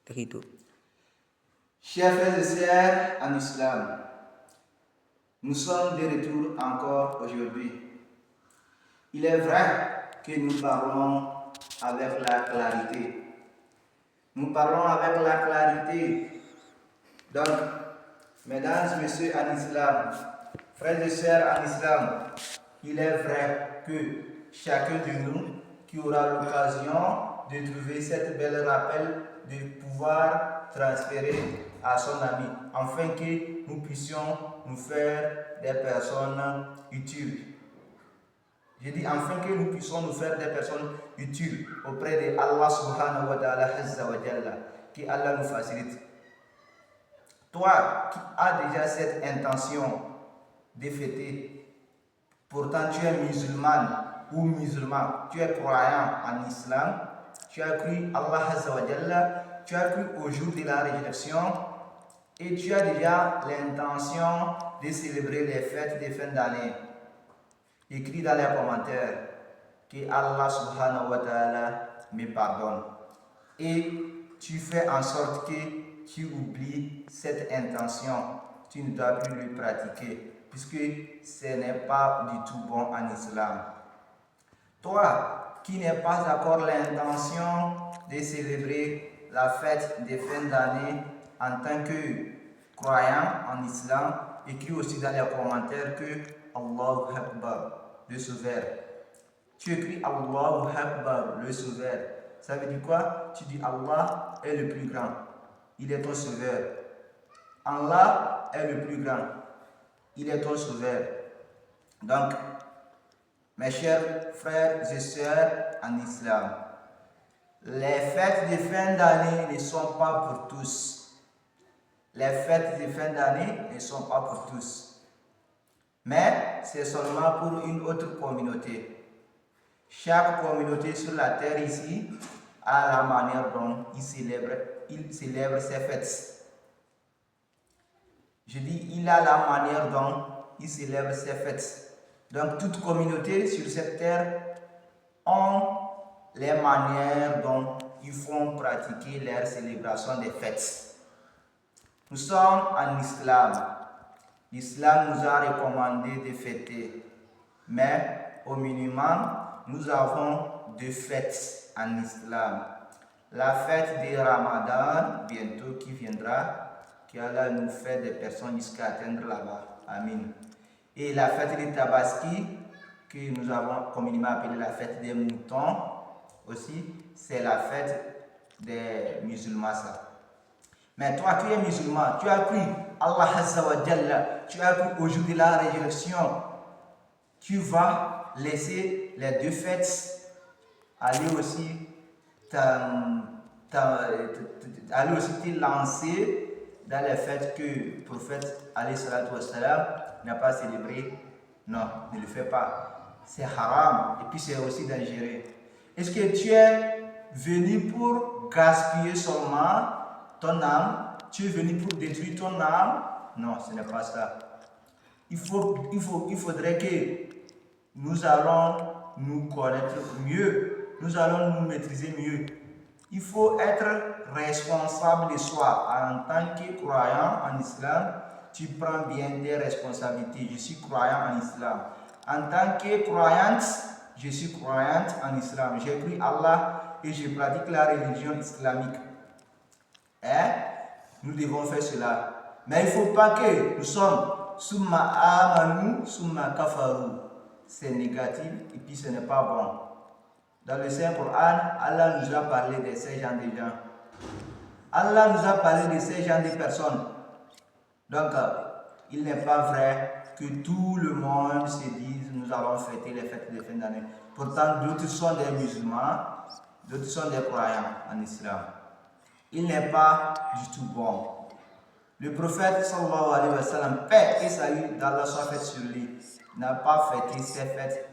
Rito. Chers frères et sœurs en islam, nous sommes de retour encore aujourd'hui. Il est vrai que nous parlons avec la clarité. Nous parlons avec la clarité. Donc, mesdames et messieurs en islam, frères et sœurs en islam, il est vrai que chacun de nous qui aura l'occasion de trouver cette belle rappel de pouvoir transférer à son ami, afin que nous puissions nous faire des personnes utiles. Je dis afin que nous puissions nous faire des personnes utiles auprès de Allah subhanahu wa ta'ala, que Allah nous facilite. Toi qui as déjà cette intention de fêter, pourtant tu es musulmane ou musulman, tu es croyant en islam, tu as cru Allah Azza wa Jalla, tu as cru au jour de la résurrection et tu as déjà l'intention de célébrer les fêtes de fin d'année. Écris dans les commentaires que Allah subhanahu wa ta'ala me pardonne. Et tu fais en sorte que tu oublies cette intention. Tu ne dois plus le pratiquer puisque ce n'est pas du tout bon en islam. Toi qui n'as pas encore l'intention de célébrer la fête de fin d'année en tant que croyant en islam, écris aussi dans les commentaires que Allahu Akbar, le sauveur. Tu écris Allahu Akbar, le sauveur. Ça veut dire quoi? Tu dis Allah est le plus grand. Il est ton sauveur. Allah est le plus grand. Il est ton sauveur. Donc, mes chers frères et sœurs en islam, les fêtes de fin d'année ne sont pas pour tous. Les fêtes de fin d'année ne sont pas pour tous. Mais c'est seulement pour une autre communauté. Chaque communauté sur la terre ici a la manière dont il célèbre ses fêtes. Je dis, il a la manière dont il célèbre ses fêtes. Donc, toute communauté sur cette terre ont les manières dont ils font pratiquer leur célébration des fêtes. Nous sommes en islam. L'islam nous a recommandé de fêter. Mais au minimum, nous avons deux fêtes en islam. La fête de Ramadan, bientôt qui viendra, qui Allah nous fait des personnes jusqu'à atteindre là-bas. Amin. Et la fête de Tabaski, que nous avons communément appelée la fête des moutons, aussi, c'est la fête des musulmans. Ça. Mais toi qui es musulman, tu as cru Allah Azza wa Jalla, tu as cru au jour de la résurrection, tu vas laisser les deux fêtes aller aussi te lancer dans les fêtes que le prophète alayhi salatu wassalam n'a pas célébré. Non, ne le fais pas. C'est haram et puis c'est aussi dangereux. Est-ce que tu es venu pour gaspiller seulement ton âme? Tu es venu pour détruire ton âme? Non, ce n'est pas ça. Il faudrait que nous allons nous connaître mieux. Nous allons nous maîtriser mieux. Il faut être responsable de soi. En tant que croyant en islam, tu prends bien tes responsabilités. Je suis croyant en islam. En tant que croyante, je suis croyante en islam. J'ai cru Allah et je pratique la religion islamique. Nous devons faire cela. Mais il ne faut pas que nous sommes summa amanu, summa kafaru. C'est négatif et puis ce n'est pas bon. Dans le Saint-Coran, Allah nous a parlé de ces gens de gens. Allah nous a parlé de ces gens de personnes. Donc, il n'est pas vrai que tout le monde se dise nous allons fêter les fêtes de fin d'année. Pourtant, d'autres sont des musulmans, d'autres sont des croyants en islam. Il n'est pas du tout bon. Le prophète sallallahu alayhi wa sallam, paix et salut d'Allah soit fait sur lui, n'a pas fêté ses fêtes.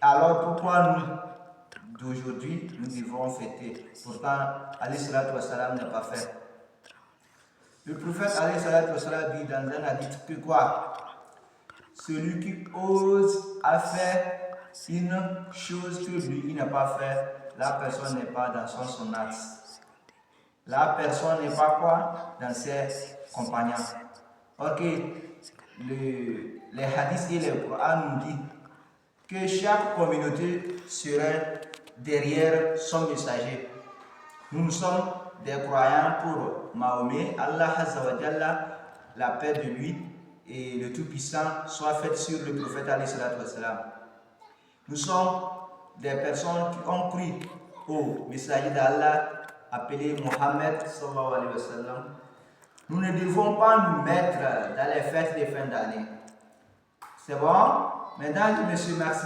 Alors pourquoi nous d'aujourd'hui nous devons fêter? Pourtant, alayhi salatu wa sallam n'a pas fait. Le prophète alayhi salatu wa sallam dit dans un hadith que quoi? Celui qui ose à faire une chose que lui il n'a pas fait, la personne n'est pas dans son axe. La personne n'est pas quoi? Dans ses compagnons. Ok, les hadiths et le Coran nous disent que chaque communauté serait derrière son messager. Nous sommes des croyants pour Mahomet. Allah Azza wa Jalla, la paix de lui et le Tout-Puissant soit faite sur le prophète alayhi salatu wassalam. Nous sommes des personnes qui ont cru au messager d'Allah appelé Mohammed sallallahu alayhi wa sallam. Nous ne devons pas nous mettre dans les fêtes de fin d'année. C'est bon? Maintenant, monsieur Maxime.